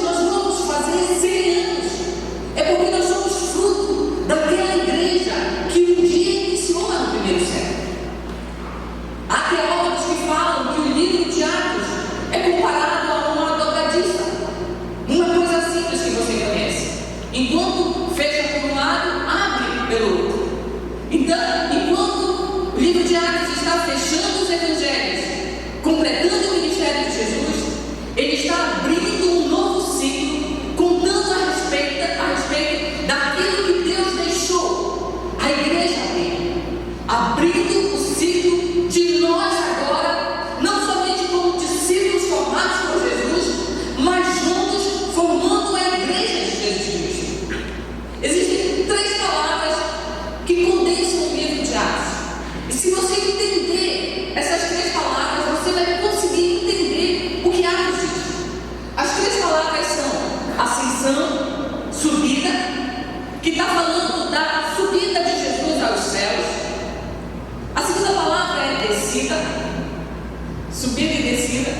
nós vamos fazer 100 anos, é porque nós somos fruto daquela igreja que um dia iniciou lá no primeiro século. Há teólogos que falam que o livro de Atos é comparado a uma dobradiça, uma coisa simples que você conhece. Enquanto fecha por um lado, abre pelo outro. Então, enquanto o livro de Atos está fechando os evangelhos, completando o ministério de Jesus, ele está abrindo um novo ciclo, contando a respeito daquilo que Deus deixou a igreja abrindo o ciclo de nós agora, não somente como discípulos formados por Jesus, mas juntos formando a igreja de Jesus Cristo. Existem 3 palavras que condensam o livro de Atos. E se você entender essas 3 palavras, você vai conseguir entender o que Atos diz. As 3 palavras são ascensão, subida, que está falando da subida de Jesus aos céus. A segunda palavra é descida, subida e descida,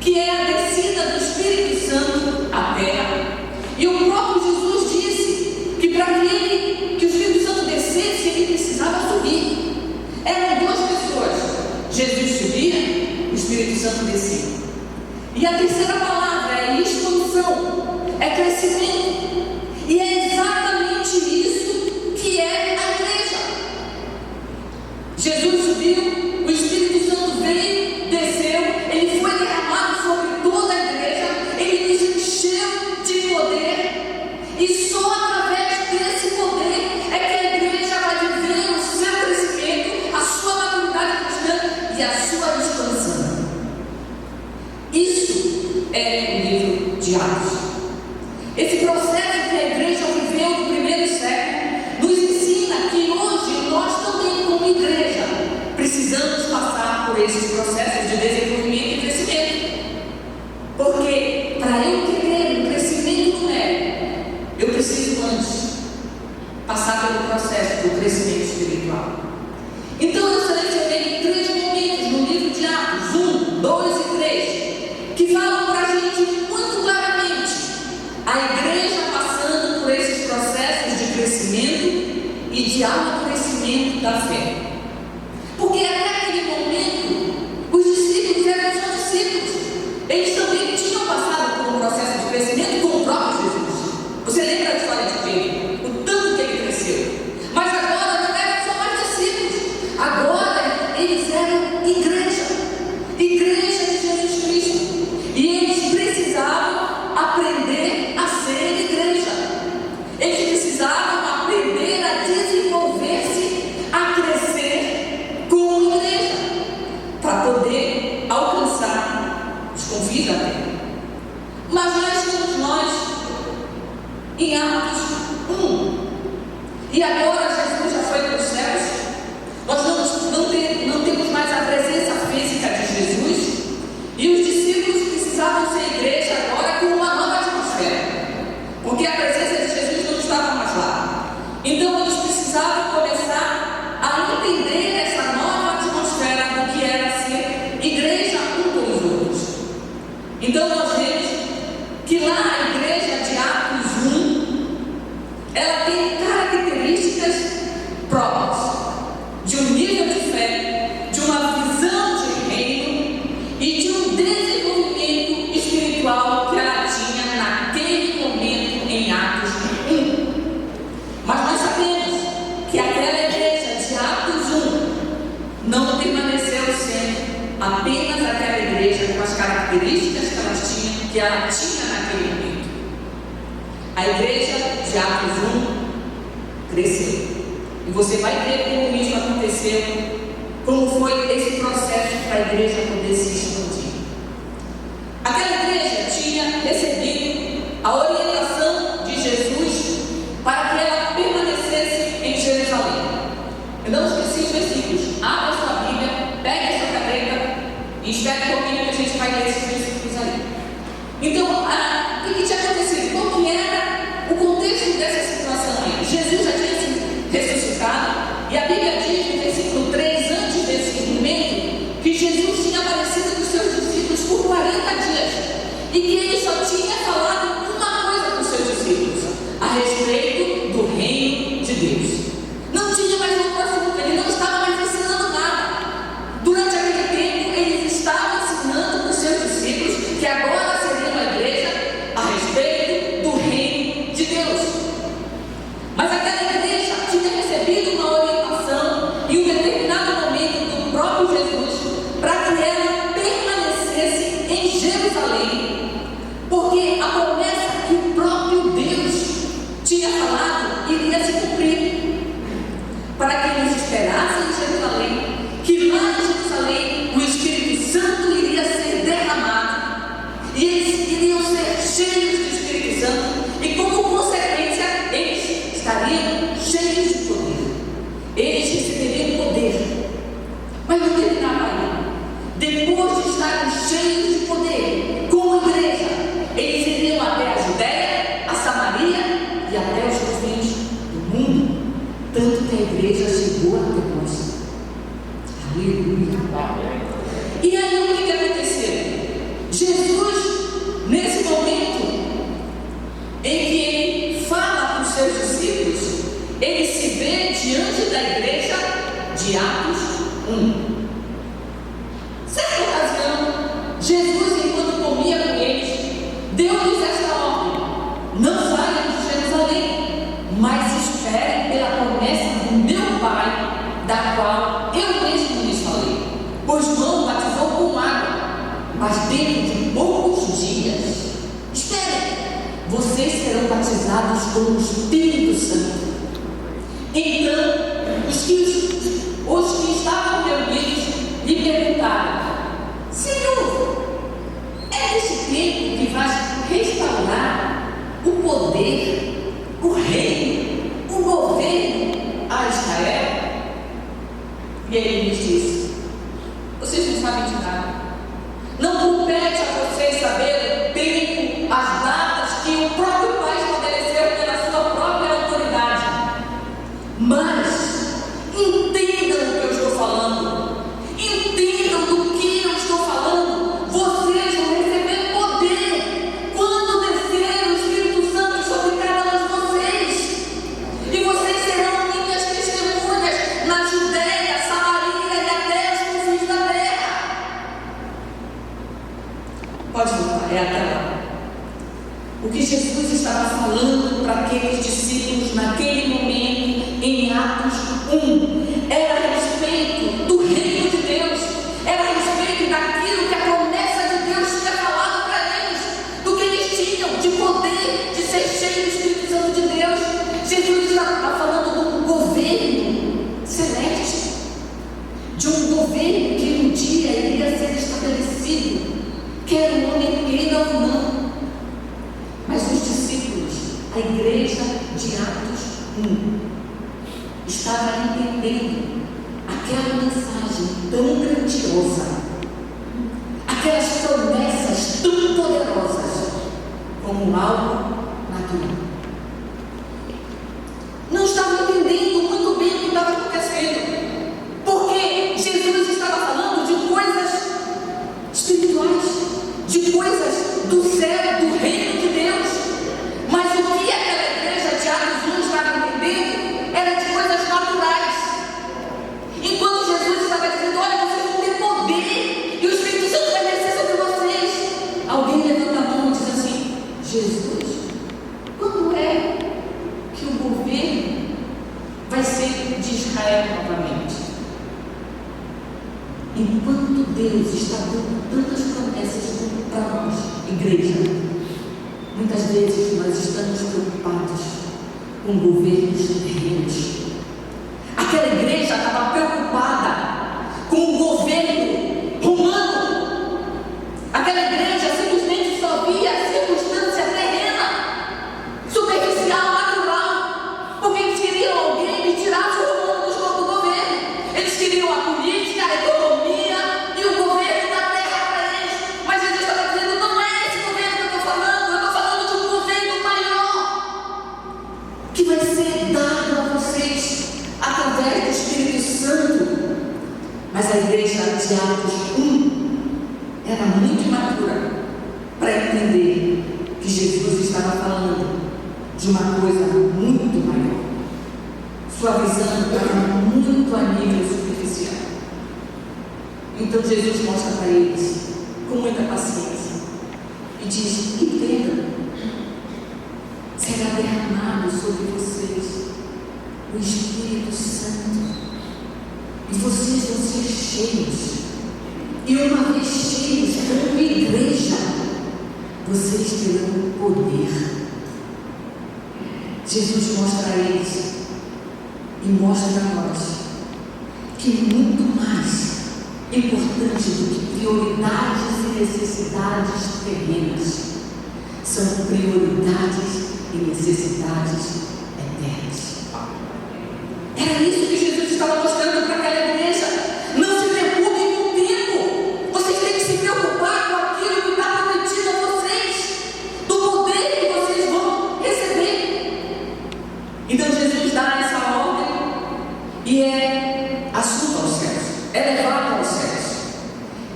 que é a descida do Espírito Santo à terra. E o próprio Jesus disse que para que o Espírito Santo descesse, ele precisava subir. Eram 2 pessoas. Jesus subia, o Espírito Santo descia. E a terceira palavra é expansão, é crescimento. E é exatamente isso que é a igreja. Jesus subiu, o Espírito Santo veio, desceu, ele foi derramado sobre toda a igreja, ele nos encheu de poder, e só através desse poder é que a igreja vai viver o seu crescimento, a sua maturidade cristã e a sua expansão. Isso é o livro de Atos. Esse processo que a igreja viveu no primeiro século nos ensina que hoje nós também, como igreja, precisamos passar por esses processos de desenvolvimento e crescimento. Porque para eu ter um crescimento numérico, eu preciso antes passar pelo processo do crescimento espiritual. Então eu selecionei 3 momentos no livro de Atos, 1, 2 e 3, que falam para a gente muito claramente a igreja passando por esses processos de crescimento e de amadurecimento da fé. Porque até aquele momento, os discípulos eram só discípulos. Eles também tinham passado por um processo de crescimento com o próprio Jesus. Você lembra da história de Pedro? O tanto que ele cresceu. Mas agora não eram só mais discípulos. Agora eles eram igreja. Igreja de Jesus Cristo. E eles precisavam aprender a ser igreja. Eles precisavam aprender a desenvolver-se, a crescer como igreja, para poder alcançar os convites da terra. Mas lá estamos nós, em Atos 1. E agora Jesus já foi para os céus. Nós não temos mais a presença física de Jesus. E os discípulos precisavam ser igreja agora com uma nova atmosfera. Porque a presença de Jesus não estava mais lá. Então eles precisavam começar a entender essa nova atmosfera do que era ser igreja um com os outros. Então nós vemos que lá a igreja de Atos 1, ela tem características próprias de um nível de fé, de uma visão de reino e de um desenvolvimento espiritual que ela tinha naquele momento em Atos 1. Mas nós sabemos que aquela igreja de Atos 1 não permaneceu sendo apenas aquela igreja com as características que ela tinha naquele momento. A igreja de Atos 1 cresceu. E você vai ver como isso aconteceu, como foi esse processo para a igreja poder se expandir. Aquela igreja tinha recebido a orientação de Jesus para que ela permanecesse em Jerusalém. Eu não esqueci os versículos. Abra a sua Bíblia, pegue a sua caneta e espere comigo que a gente vai ler esses versículos ali. Então, o que tinha acontecido? Qual que era o contexto dessa situação aí? Jesus já tinha sido ressuscitado e a Bíblia diz no versículo 3, antes desse momento, que Jesus tinha aparecido com os seus discípulos por 40 dias e que ele só tinha falado porque a promessa que o próprio Deus tinha falado iria se cumprir, para que eles esperassem em Jerusalém, que lá em Jerusalém o Espírito Santo iria ser derramado, e eles iriam ser cheios do Espírito Santo, e como consequência, eles estariam cheios de poder. Eles receberiam poder. Mas não terminava aí. Depois de estarem cheios de poder, como igreja, eles iriam até a Judéia, a Samaria e até os confins do mundo. Tanto que a igreja chegou até nós. Aleluia. E aí o que aconteceu? Jesus, nesse momento em que ele fala para os seus discípulos, ele se vê diante da igreja de Atos 1. Certa ocasião, Jesus, enquanto comia com eles, deu-lhes esta ordem: não saiam de Jerusalém, mas esperem pela promessa do meu Pai, da qual eu mesmo lhes falei. Pois João batizou com água, mas dentro de poucos dias, esperem, vocês serão batizados com o Espírito Santo. Então, os que estavam reunidos lhe perguntaram: Senhor, é nesse tempo que vais restaurar o poder, o reino, o governo a Israel? E ele lhes disse: vocês não sabem de nada. Não compete a vocês saber o tempo, as datas que o próprio Pai estabeleceu pela sua própria autoridade. Mas entendam o que eu estou falando. Entendam do que eu estou falando. Vocês vão receber poder quando descer o Espírito Santo sobre cada um de vocês. E vocês serão minhas testemunhas na Judéia, Samaria e até os confins da terra. Pode voltar, é até lá. O que Jesus estava falando para aqueles discípulos naquele momento, em Atos 1, era a respeito do reino de Deus, era a respeito daquilo que a promessa de Deus tinha falado para eles, do que eles tinham de poder, de ser cheios do Espírito Santo de Deus. Jesus está falando de um governo celeste, de um governo que um dia iria ser estabelecido, quer o homem queira ou não. Mas os discípulos, a igreja de Atos 1, estava entendendo aquela mensagem tão grandiosa, aquelas promessas tão poderosas, como algo natural. Não estavam entendendo muito bem o que estava acontecendo, porque Jesus estava falando de coisas espirituais, de coisas do céu, do reino de Deus. Mas o que aquela igreja de Atos 1 estava entendendo era de coisas naturais. Enquanto Jesus estava dizendo: olha, vocês vão ter poder e o Espírito Santo vai descer sobre vocês. Alguém levanta a mão e diz assim: Jesus, quando é que o governo vai ser de Israel novamente? Enquanto Deus está dando tantas promessas para nós, igreja, muitas vezes nós estamos preocupados com governos terrenos. Aquela igreja estava preocupada com o governo romano. Aquela igreja simplesmente só via a circunstância terrena, superficial, natural, porque eles queriam alguém que tirasse o romano do governo. Eles queriam a política, a economia e o governo da terra para eles. Mas Jesus estava dizendo: não é esse governo que eu estou falando. Eu estou falando de um governo maior, que vai ser dado a vocês através do Espírito Santo. Mas a igreja de Atos 1 era muito imatura para entender que Jesus estava falando de uma coisa muito maior. Sua visão estava muito a nível superficial. Então Jesus mostra para eles com muita paciência e diz: entenda, será derramado sobre vocês o Espírito Santo, e vocês vão ser cheios. E uma vez cheios, como igreja, vocês terão poder. Jesus mostra a eles e mostra a nós que muito mais importante do que prioridades e necessidades terrenas são prioridades e necessidades eternas. Era isso que Jesus estava mostrando para aquela igreja. Não se preocupem com o tempo. Vocês têm que se preocupar com aquilo que está prometido a vocês, do poder que vocês vão receber. Então Jesus dá essa ordem e é assunto aos céus, é levado aos céus.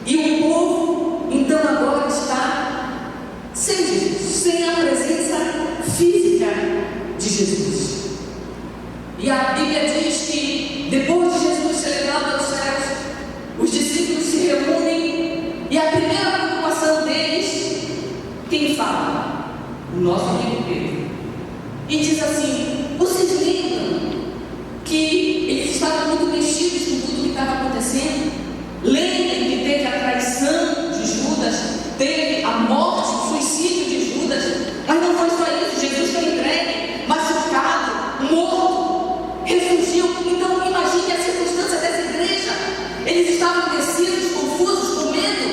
E o povo então agora está sem Jesus, sem a presença física de Jesus. E a Bíblia diz que depois de Jesus ser levado aos céus, os discípulos se reúnem e a primeira preocupação deles, quem fala? O nosso amigo Pedro. E diz assim: vocês lembram que eles estavam muito mexidos com tudo que estava acontecendo? Lembrem que teve a traição de Judas, teve a morte, o suicídio de Judas, mas não foi só isso. Jesus foi entregue, machucado, morto, ressurgiu. Então imagine a circunstância dessa igreja. Eles estavam descidos, confusos, com medo.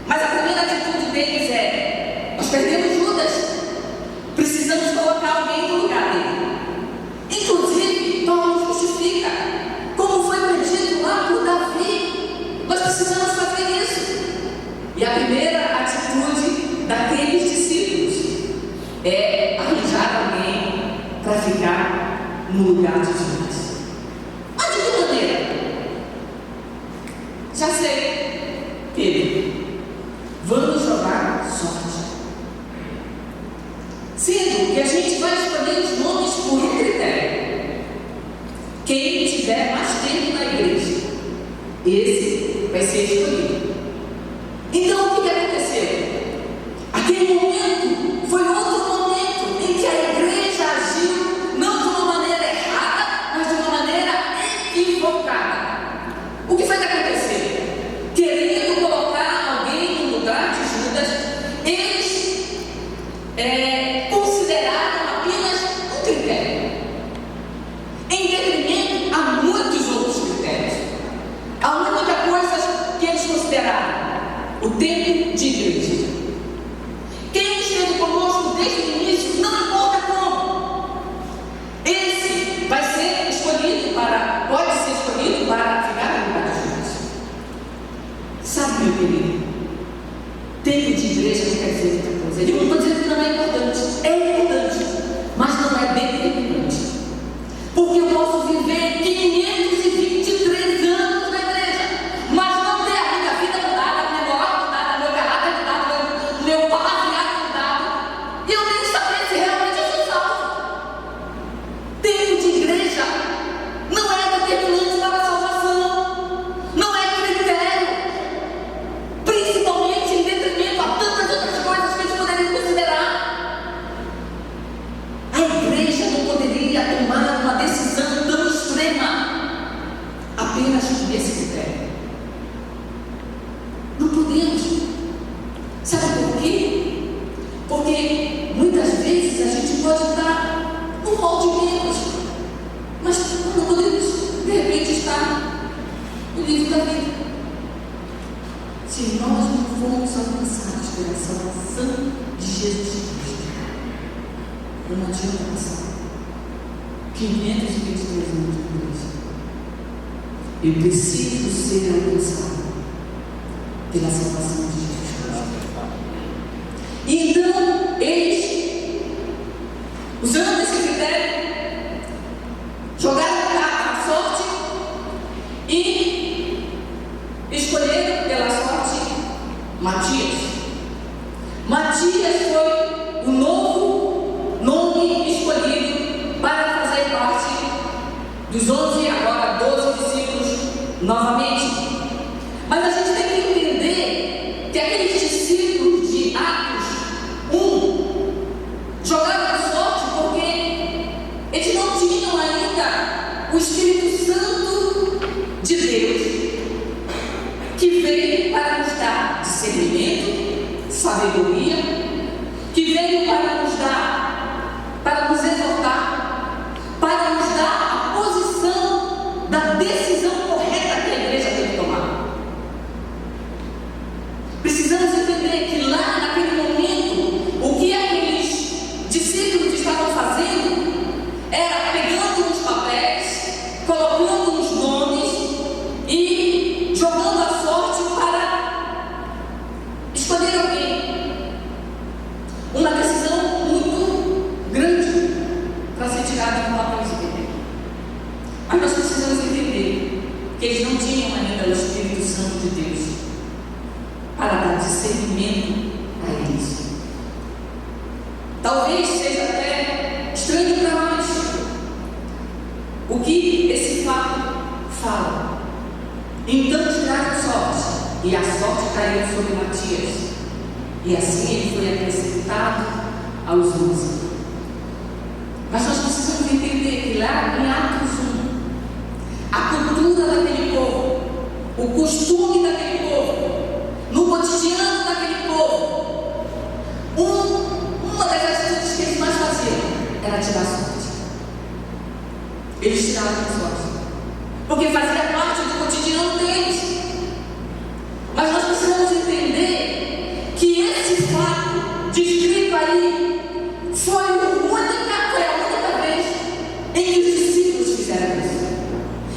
Mas a primeira atitude deles é: nós perdemos Judas, precisamos colocar alguém no lugar dele. Inclusive, Paulo justifica, como foi pedido lá por Davi, nós precisamos fazer isso. E a primeira atitude daqueles discípulos é arranjar alguém para ficar no lugar de Judas. Mas de que maneira? Já sei, Pedro, vamos jogar sorte. Sendo que a gente vai escolher os nomes por um critério: quem tiver mais tempo na igreja, esse vai ser escolhido. Então o que aconteceu? Aquele momento foi outro momento em que a igreja agiu não de uma maneira errada, mas de uma maneira equivocada. O que foi que aconteceu? Querendo colocar alguém no lugar de Judas, eles consideraram apenas um critério, em detrimento a muitos outros critérios. A única coisa que eles consideraram: o tempo de igreja. Quem esteve conosco desde o início, não importa como, esse vai ser escolhido pode ser escolhido para ficar no lugar de Judas. Sabe, meu querido, tempo de igreja não quer dizer outra coisa. Eu não estou dizendo que não é importante, é importante, mas não é determinante. Porque eu posso viver 523 anos na igreja, mas não ter a minha vida mudada, minha moral mudada, meu caráter mudado, meu palavreado mudado, e eu nem saber se realmente eu sou salvo. Tempo de igreja não é determinante para a salvação, não é critério, principalmente em detrimento a tantas outras coisas que a gente poderia considerar. A igreja não poderia tomar uma decisão tão extrema apenas por esse critério. Não podemos. Sabe por quê? Porque muitas vezes a gente pode estar no rol de menos, mas não podemos de repente estar no livro da vida. Se nós não formos alcançados pela salvação de Jesus Cristo, não adianta passar 523 anos de igreja. Eu preciso ser alcançado pela salvação de Jesus Cristo. E então, eles, usando esse critério, jogaram a sorte e escolheram pela sorte Matias. Matias foi o novo nome escolhido para fazer parte dos 11, agora 12 discípulos novamente. Mas a gente tem que entender que aqueles discípulos de Atos 1 jogaram a sorte porque eles não tinham ainda o Espírito Santo de Deus, que veio para nos dar discernimento, sabedoria, que veio para nos dar, para nos exortar, para nos dar a posição da decisão correta que a igreja tem que tomar. Precisamos entender que lá naquele momento, o que aqueles discípulos estavam fazendo era pegando os papéis, colocando os nomes e jogando a sorte para escolher alguém. Uma decisão muito grande para ser tirada do papel de Deus. Mas nós precisamos entender que eles não tinham ainda o Espírito Santo de Deus para dar discernimento a eles. Talvez seja até estranho para nós o que esse fato fala. Então tiraram sorte, e a sorte caiu sobre Matias, e assim ele foi acrescentado aos 11. Mas nós precisamos entender que lá em Atos 1, a cultura daquele povo, o costume daquele povo, no cotidiano daquele povo, uma das atitudes que eles mais faziam era tirar sorte. Eles tiravam sorte, porque fazia parte do cotidiano deles. Mas nós precisamos entender que esse fato descrito aí foi a única vez em que os discípulos fizeram isso.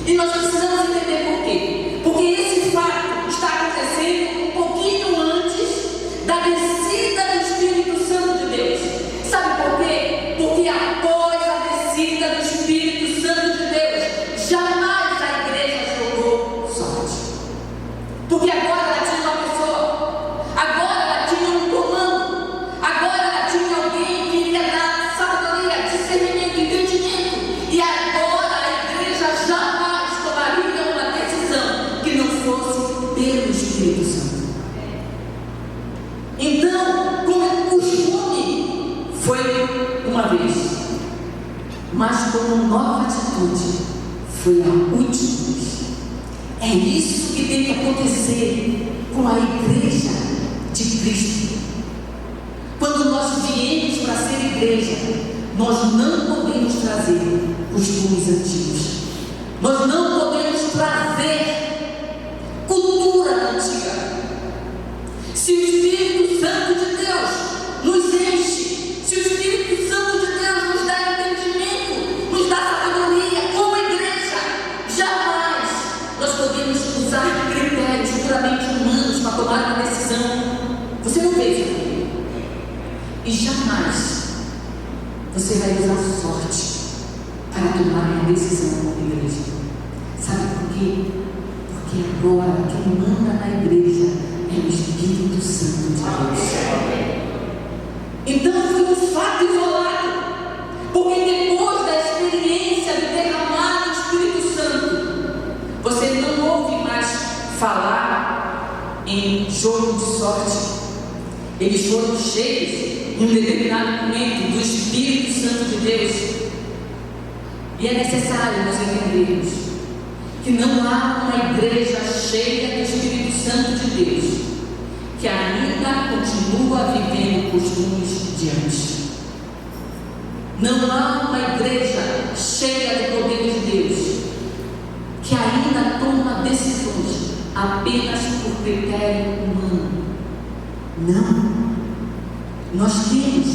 E nós precisamos entender por quê. Porque esse fato está acontecendo um pouquinho antes da descida do Espírito Santo de Deus. Sabe por quê? Porque após a descida do Espírito Santo de Deus, jamais a igreja jogou sorte. Porque agora ela tinha uma pessoa, agora ela tinha um comando, agora ela tinha alguém que iria dar sabedoria, discernimento, entendimento. E agora a igreja jamais tomaria uma decisão que não fosse pelo Espírito Santo. Então, como é costume, foi uma vez, mas como nova atitude, foi a última vez. É isso que tem que acontecer com a igreja de Cristo. Quando nós viemos para ser igreja, nós não podemos trazer costumes antigos. Nós não podemos trazer cultura antiga. Se o Espírito Santo de Deus nos enche, se o Espírito Santo de Deus nos dá entendimento, nos dá sabedoria como igreja, jamais nós podemos usar critérios puramente humanos para tomar uma decisão. Você não fez isso. E jamais você vai usar sorte para tomar uma decisão como igreja. Sabe por quê? Porque agora quem manda na igreja é o Espírito Santo de Deus. Então foi um fato isolado, porque depois da experiência de derramar o Espírito Santo, você não ouve mais falar em jogo de sorte. Eles foram cheios em um determinado momento do Espírito Santo de Deus. E é necessário nós entendermos que não há uma igreja cheia do Espírito Santo de Deus que ainda continua vivendo costumes de antes. Não há uma igreja cheia do poder de Deus que ainda toma decisões apenas por critério humano. Não. Nós temos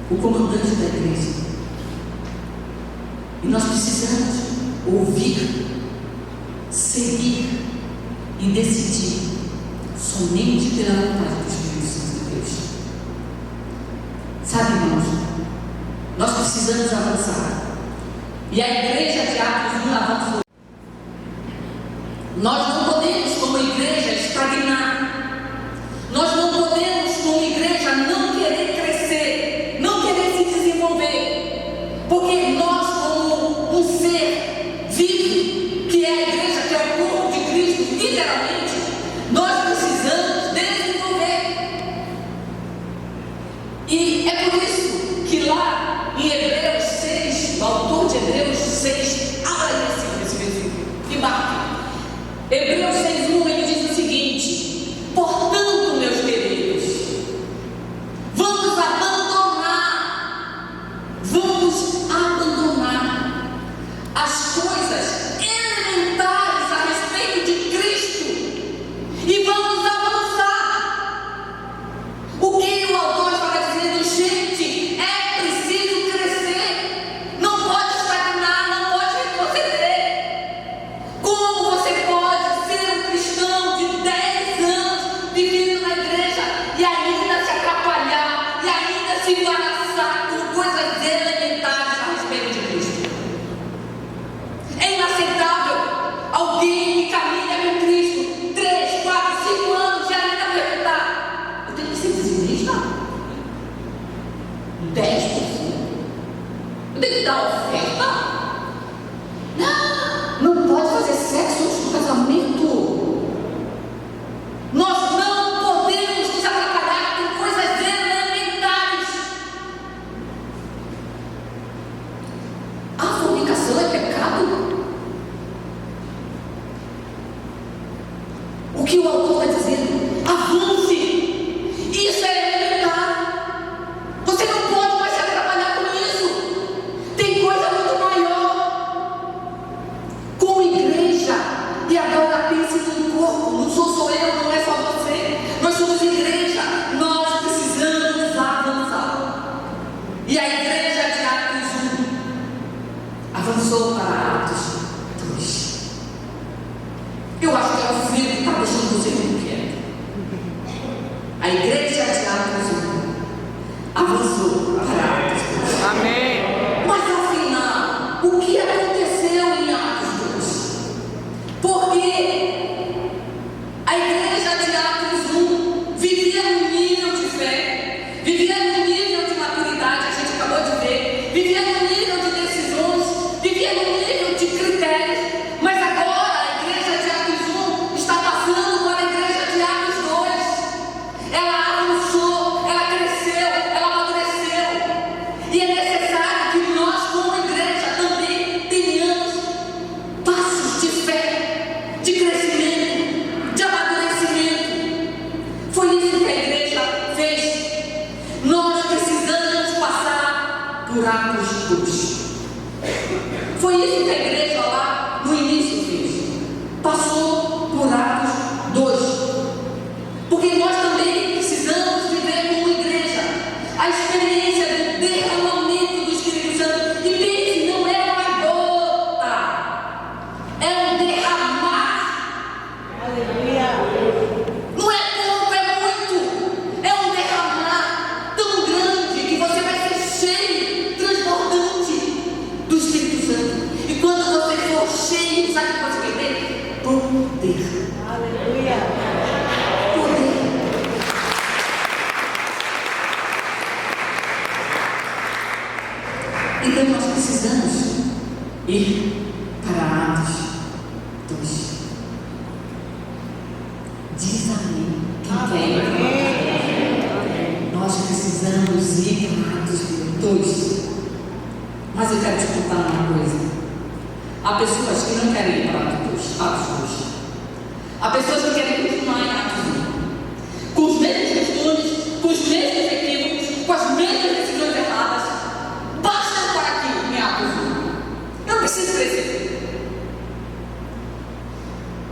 o comandante da igreja e nós precisamos ouvir, seguir e decidir somente pela vontade do Espírito Santo de Deus. Sabe, irmãos, nós precisamos avançar. E a igreja de Atos 1 avançou. Nós não podemos, como igreja, estagnar. Nós não podemos, como igreja, não querer crescer, não querer se desenvolver. Porque nós, como um ser vivo, que é a igreja, que é o corpo de Cristo, literalmente, nós precisamos desenvolver. E é por isso que lá em Hebreus 6, o autor de Hebreus 6, abre esse versículo e marca. Hebreus 6:1, ele diz o seguinte: portanto, meus queridos, embaraçar com coisas elementares a respeito de Cristo. É inaceitável alguém que caminha com Cristo 3, 4, 5 anos e ainda perguntar: eu tenho que ser dizimista? 10%? Eu tenho que dar oferta? Não pode fazer sexo antes do casamento. Nós não podemos nos atrapalhar com coisas elementares. A fornicação é pecado? O que o autor está dizendo? Avance. Isso é elementar. Você não pode mais se atrapalhar com isso. Tem coisa muito maior. Com igreja. E agora pense no corpo. Não sou só eu, não é só você. Nós somos igreja. Nós precisamos avançar. E a igreja de Atos 1 avançou para Atos 2. Eu acho que é o filho que está deixando você muito quieto. A igreja de Atos 1 avançou para Atos 2. Amém. Mas afinal, o que aconteceu em Atos 2? Porque a igreja de Atos 1 vivia num nível de fé, vivia num nível de maturidade, a gente acabou de ver, vivia num nível de decisões, vivia num nível de critérios, mas agora a igreja de Atos 1 está passando para a igreja de Atos 2. Ela avançou, ela cresceu, ela amadureceu. E é necessário que nós, como igreja, também tenhamos passos de fé, de crescimento, de amadurecimento. Foi isso que a igreja fez. Nós precisamos passar por Atos 2. Foi isso que a igreja lá no início fez. Passou por Atos 2. Porque nós também precisamos viver como igreja a experiência do derramamento do Espírito Santo. E pense, não é uma gota, é um derramar. Aleluia. Não é pouco, é muito. É um derramar tão grande que você vai ser cheio, transbordante do Espírito Santo. E quando você for cheio, sabe o que você vai ter? Poder. Aleluia. Poder. Então nós precisamos ir para Atos 2. Diz amém. Quem quer? Nós precisamos ir para Atos 2. Mas eu quero te contar uma coisa. Há pessoas que não querem ir para Atos 2. Há pessoas que querem continuar em Atos 1. Com os mesmos costumes, com os mesmos equívocos, com as mesmas decisões erradas. Basta eu estar aqui em Atos 1. Eu não preciso crescer.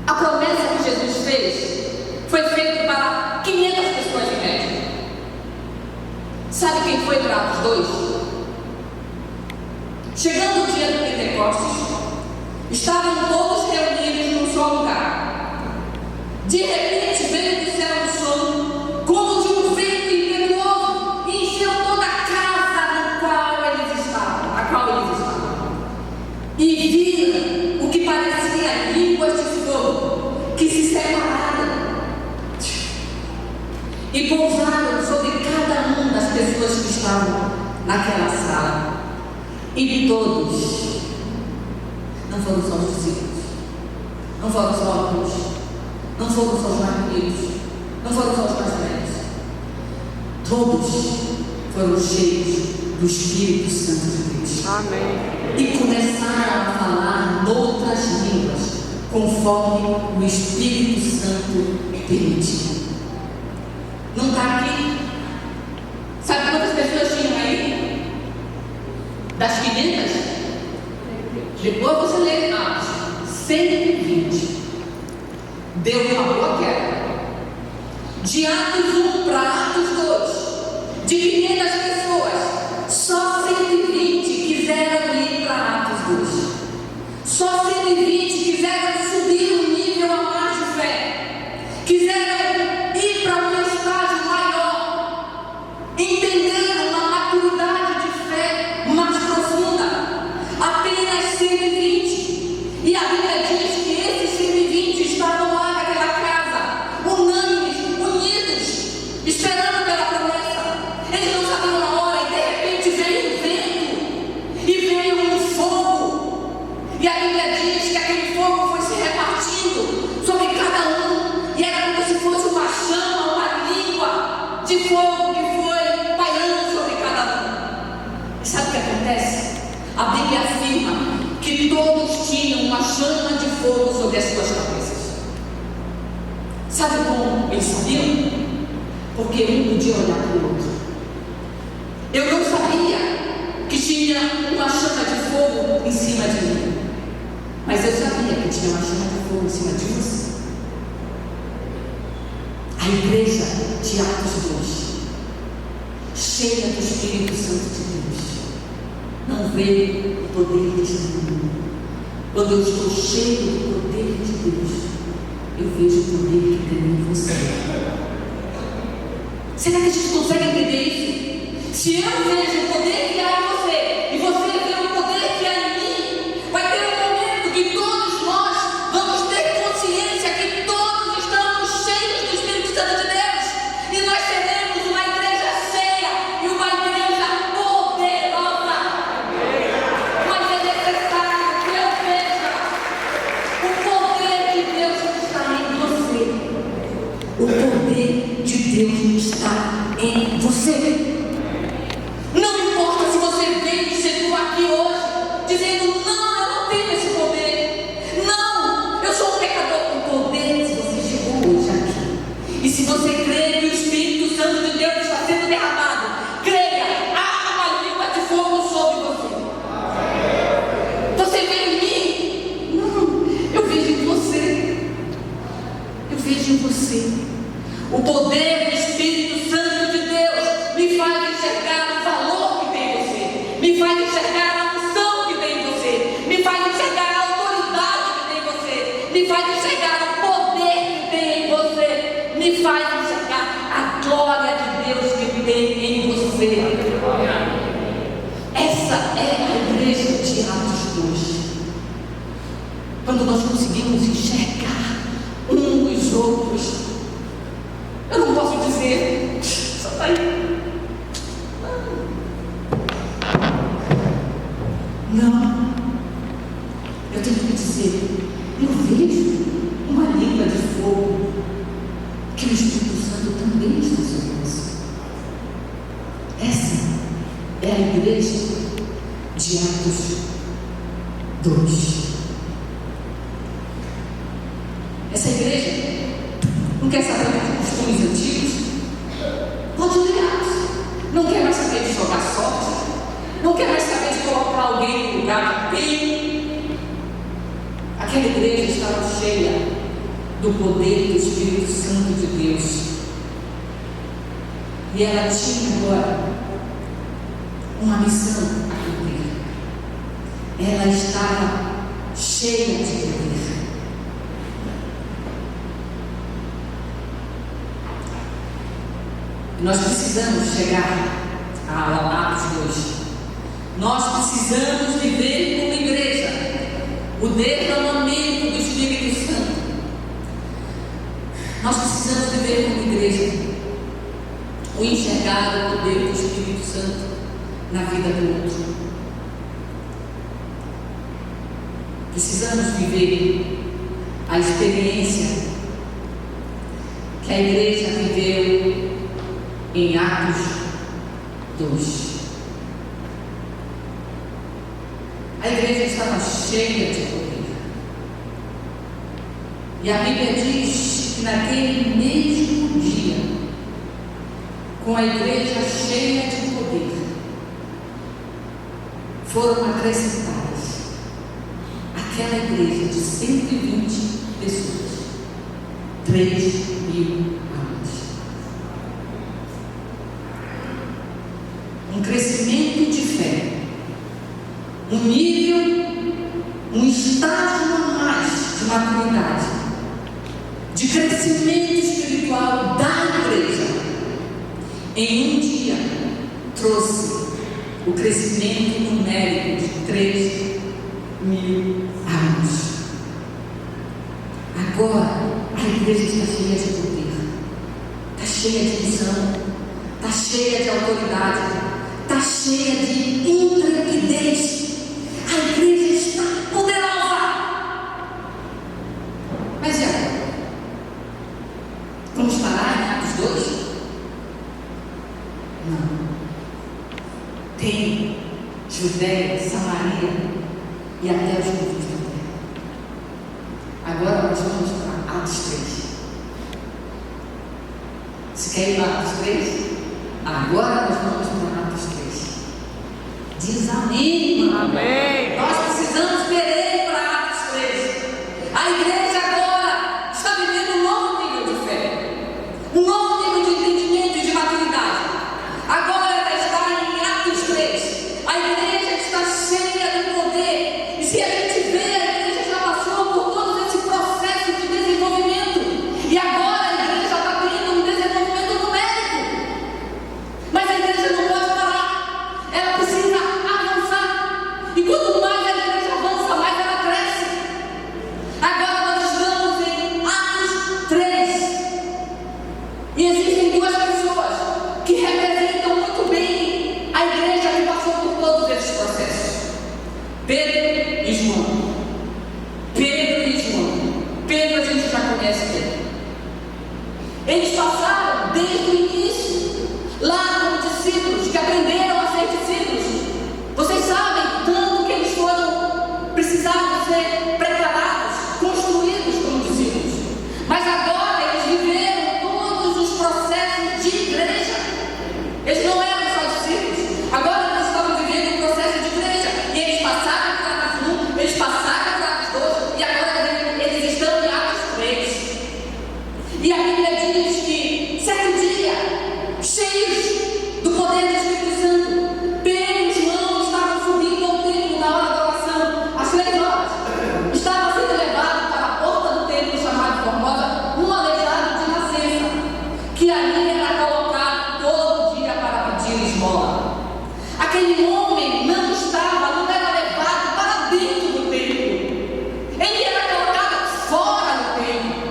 A promessa que Jesus fez foi feita para 500 pessoas em média. Sabe quem foi para Atos 2? Chegando o dia do Pentecostes, estavam todos reunidos num só lugar. De repente veio do céu um som, como de um vento impetuoso, e encheu toda a casa a qual eles estavam. E viram o que parecia línguas de fogo, que se separaram e pousaram sobre cada uma das pessoas que estavam naquela sala. E todos, não foram só os discípulos, não foram só alguns, não foram só os mais bonitos, não foram só os mais velhos, todos foram cheios do Espírito Santo de Deus. Amém. E começaram a falar noutras línguas, conforme o Espírito Santo permitiu. Não está aqui? Sabe quantas pessoas tinham aí? Das 500? Depois você lê Atos 120. Deu uma boa queda. De Atos 1 para Atos 2, de 500 pessoas, só 120 quiseram ir para Atos 2. Só 120 quiseram subir um nível a mais de fé. Quiseram ir para um estágio maior. Entenderam a Sabe como eles sabiam? Porque um podia olhar para o outro. Eu não sabia que tinha uma chama de fogo em cima de mim, mas eu sabia que tinha uma chama de fogo em cima de você. A igreja de Atos 2, cheia do Espírito Santo de Deus, não vê o poder deste mundo. Quando eu estou cheio do poder de Deus, eu vejo o poder que tem em você. Será que a gente consegue entender isso? Se eu vejo o poder que há em você e você vê o poder que há em mim, vai ter um momento que todos nós vamos ter consciência que todos estamos cheios do Espírito Santo de Deus, e nós seremos uma igreja cheia e uma igreja poderosa. Mas é necessário que eu veja o poder de Deus que está em você. O poder de Deus está em você. Não importa se você veio e chegou aqui hoje dizendo: não, eu não tenho esse poder. Não, eu sou um pecador com poder. Se você chegou hoje aqui, e se você crê que o Espírito Santo de Deus está sendo derramado, creia, há uma língua de fogo sobre você. Você veio em mim? Não, eu vejo em você. Eu vejo em você. O poder do Espírito Santo de Deus me faz enxergar o valor que tem em você, me faz enxergar a unção que tem em você, me faz enxergar a autoridade que tem em você, me faz enxergar o poder que tem em você, me faz enxergar a glória de Deus que tem em você. Essa é a igreja de Atos 2. Quando nós conseguimos enxergar uns dos outros. Eu não posso dizer, só está aí. Não. Eu tenho que dizer, eu vejo uma língua de fogo, que o Espírito Santo também está sobre você. Essa é a igreja de Atos 2. Essa igreja não quer saber de costumes antigos, pode ler Atos. Não quer mais saber de jogar sorte, não quer mais saber de colocar alguém no lugar de quem. Aquela igreja estava cheia do poder do Espírito Santo de Deus, e ela tinha agora uma missão a cumprir. Ela estava cheia de poder. Nós precisamos chegar a Atos 2. Nós precisamos viver como igreja o derramamento do Espírito Santo. Nós precisamos viver como igreja o enxergar o poder do Espírito Santo na vida do outro. Precisamos viver a experiência que a igreja viveu em Atos 2. A igreja estava cheia de poder. E a Bíblia diz que naquele mesmo dia, com a igreja cheia de poder, foram acrescentadas àquela igreja de 120 pessoas, 3.000 almas. Um crescimento de fé, um nível, um estágio a mais de maturidade, de crescimento espiritual da igreja, em um dia trouxe o crescimento numérico de 3.000 anos. Agora a igreja está cheia de poder, está cheia de missão, está cheia de autoridade, está cheia de intrepidez. A igreja está poderosa. Mas e agora? Vamos parar em Atos 2? Não. Tem Judéia, Samaria e até os confins da terra. Agora nós vamos para Atos 3. Você quer ir para Atos 3? Agora nós vamos para Atos 3. Desanima. Amém. Nós precisamos querer ir para Atos 3. A igreja agora está vivendo um novo nível de fé, um novo nível de entendimento e de maturidade. Agora ela está em Atos 3. A igreja está cheia do poder. E se a gente vê, a igreja já passou por todo esse processo de desenvolvimento. E agora a igreja está tendo um desenvolvimento numérico. Mas a igreja não pode parar. Ela precisa avançar. E quanto mais a igreja avança, mais ela cresce. Agora nós estamos em Atos 3. E existem duas pessoas que representam muito bem a igreja que passou por todos esses processos: Pedro e João. Pedro e João. Pedro a gente já conhece bem. Eles passaram desde o início, lá como discípulos, que aprenderam a ser discípulos. Vocês sabem tanto que eles precisaram ser preparados, construídos como discípulos. Mas agora eles viveram todos os processos de igreja. Eles não eram só discípulos. Agora eles estavam vivendo um processo de igreja. E eles passaram por Atos 1, eles passaram por Atos 12, e agora eles estão em Atos 3. E a Bíblia diz que, certo dia, cheios do poder do Espírito Santo, Pedro e João estavam subindo ao templo na hora da oração, às 3 horas. Estava sendo levado para a porta do templo chamado Formosa um aleijado de nascença, que ali era colocado todo dia para pedir esmola. Aquele homem não era levado para dentro do templo, ele era colocado fora do templo.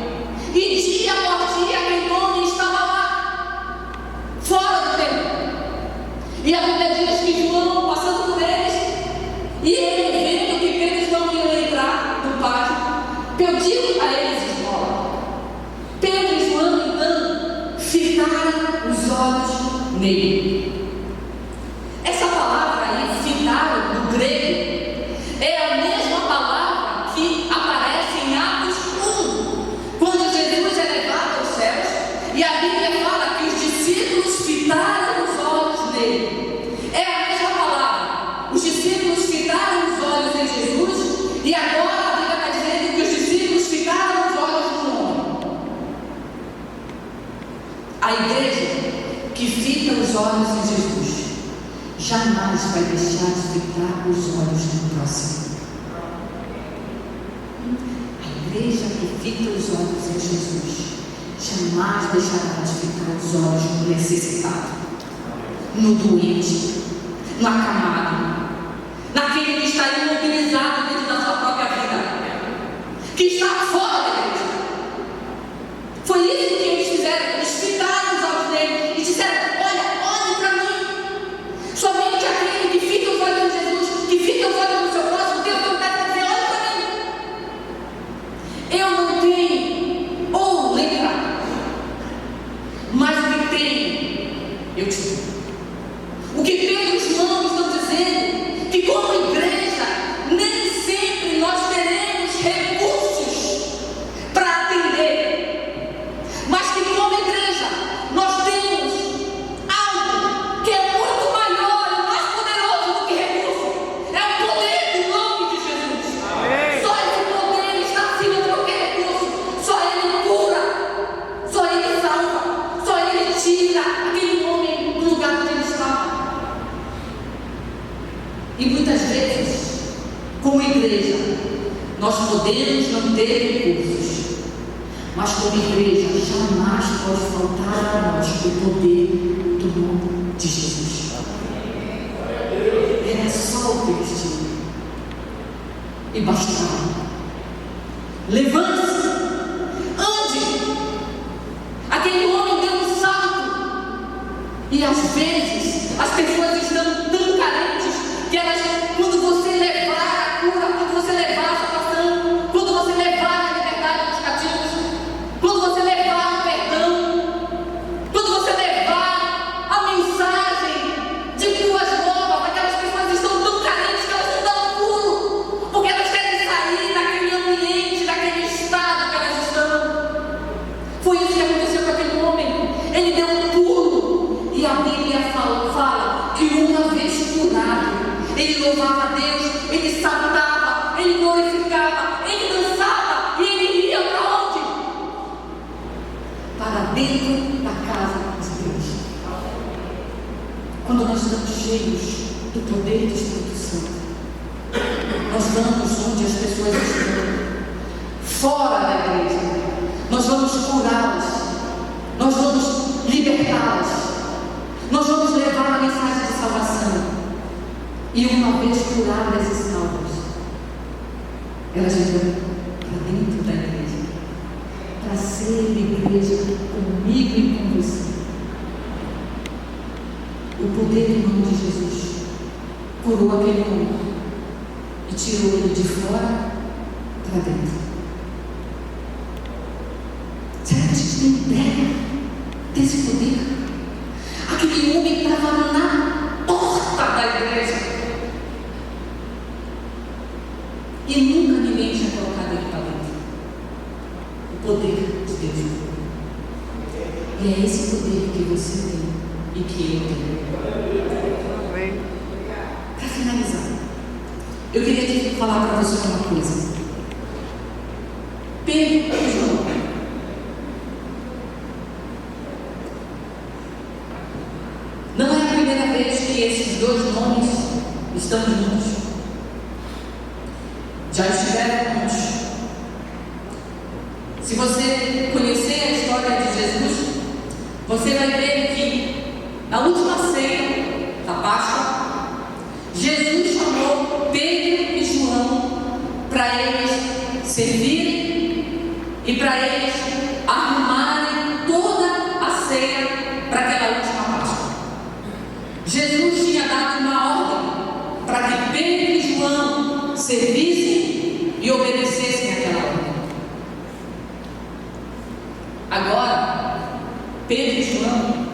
E dia após dia aquele homem estava lá, fora do templo. E a Bíblia diz que João, passando por eles, e ele vendo que Pedro não ia entrar no pátio, pediu a eles esmola. Pedro e João, então, fitaram os olhos nele. Essa palavra aí, fitaram, no grego, é a mesma palavra que aparece em Atos 1, quando Jesus é levado aos céus, e a Bíblia fala que os discípulos fitaram os olhos nele. É a mesma palavra. Os discípulos fitaram os olhos em Jesus, e agora a Bíblia está dizendo que os discípulos fitaram os olhos no homem. A igreja que fita os olhos em Jesus jamais vai deixar de fitar os olhos no próximo. A igreja que fita os olhos em Jesus jamais deixará de fitar os olhos no necessitado, no doente, no acamado, naquele que está imobilizado dentro da sua própria vida, que está fora da igreja. Foi isso que eles fizeram. Eles fitaram os olhos dele e disseram: olhe para mim. Somente aquele que fica os olhos em Jesus, que fica os olhos no seu próximo, Deus não deve dizer: olhe para mim. Eu não tenho ouro nem prata, mas o que tenho, eu te dou. O que Pedro e João estão dizendo, que como igreja, nem sempre nós teremos recursos para atender, mas que como igreja, nós temos algo que é muito maior e mais poderoso do que recurso. É o poder do nome de Jesus. Amém. Só esse poder está acima de qualquer recurso. Só Ele cura, só Ele salva, só Ele tira aquele homem do lugar onde ele estava. E muitas vezes, como igreja, nós podemos não ter recursos, mas como igreja jamais pode faltar a nós o poder do nome de Jesus. Era só o que eles tinham e bastava. Levante-se, ande. Aquele homem deu um salto. E às vezes as pessoas estão tão carentes que elas, quando você levar a cura, quando você levar a salvação, quando você levar a liberdade dos cativos, quando você levar o perdão, quando você levar a mensagem de boas novas, aquelas pessoas estão tão carentes que elas não dão um pulo, porque elas querem sair daquele ambiente, daquele estado que elas estão. Foi isso que aconteceu com aquele homem. Ele deu vez curado, ele louvava a Deus, ele saltava, ele glorificava, ele dançava e ele ia para onde? Para dentro da casa de Deus. Quando nós estamos cheios do poder do Espírito Santo, nós vamos onde as pessoas estão, fora da igreja, nós vamos curá-las, nós vamos libertá-las, nós vamos levar a mensagem de salvação. E uma vez curadas e salvas, elas vão para dentro da igreja, para ser igreja comigo e com você. O poder do nome de Jesus curou aquele homem e tirou ele de fora para dentro. Será que a gente tem ideia desse poder? Aquele homem estava na porta da igreja e nunca ninguém tinha colocado ele para dentro. O poder de Deus. E é esse poder que você tem e que eu tenho. Para finalizar, eu queria te falar para você uma coisa. Pedro e João. Não é a primeira vez que esses dois nomes estão juntos. Já estiveram juntos. Se você conhecer a história de Jesus, você vai ver que na última ceia da Páscoa, Jesus chamou Pedro e João para eles servirem e para eles arrumarem toda a ceia para aquela última Páscoa. Jesus tinha dado uma ordem para que Pedro e João servissem e obedecessem àquela ordem. Agora, Pedro e João,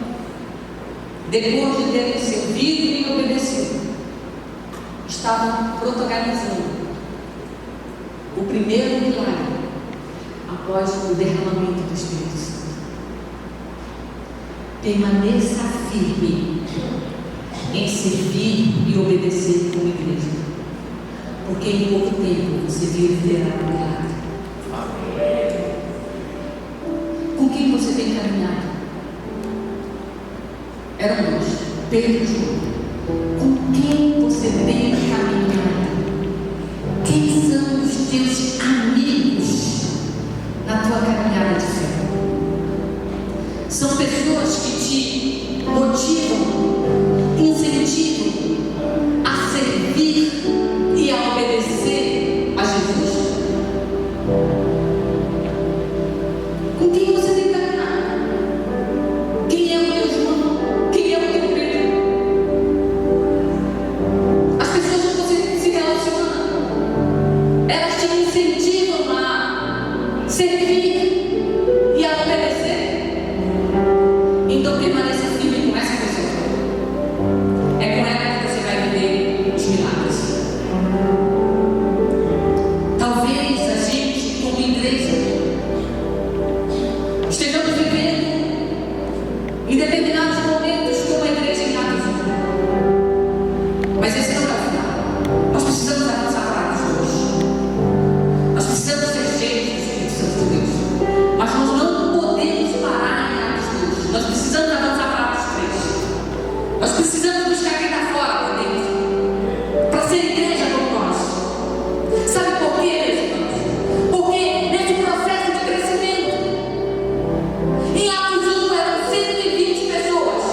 depois de terem servido e obedecido, estavam protagonizando o primeiro milagre após o derramamento do Espírito Santo. Permaneça firme em servir e obedecer como igreja, porque em pouco tempo você viverá um milagre. Com quem você tem caminhado? Eram dois, Pedro e João. Com quem você tem caminhado? Quem são os teus amigos na tua caminhada de fé? São pessoas que te motivam, incentivam a servir e a obedecer a Jesus? Com quem você tem caminhado? Quem é o teu João? Quem é o teu Pedro? As pessoas que você se relaciona, elas te incentivam a servir e a obedecer? Então permaneça firme com essa pessoa. É com ela que você vai viver os milagres. Talvez a gente, como igreja, estejamos vivendo em determinados momentos como a igreja em Atos. Mas esse não é o final. Nós precisamos avançar para Atos 2. Nós precisamos ser cheios do Espírito Santo de Deus. Mas nós não podemos parar em Atos 2. Nós precisamos avançar para Atos 3. Nós precisamos buscar quem está fora por dentro, para ser igreja como nós. Sabe por quê, meus irmãos? Porque nesse processo de crescimento, em Atos 1 eram 120 pessoas,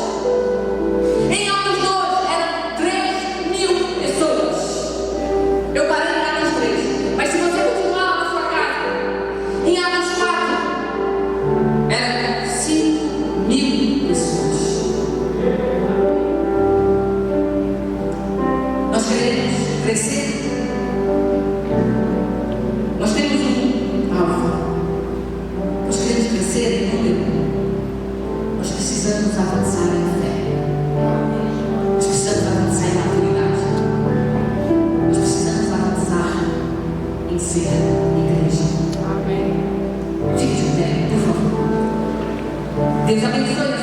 em Atos 2 eram 3.000 pessoas. Eu parei em Atos 3, mas se você continuar na sua casa, em Atos 4 eram 5.000 pessoas. Nós queremos crescer. Nós temos um alvo. Nós queremos crescer em número. Nós precisamos avançar em fé. Nós precisamos avançar em maturidade. Nós precisamos avançar em ser igreja. Fique de pé, por favor. Deus abençoe.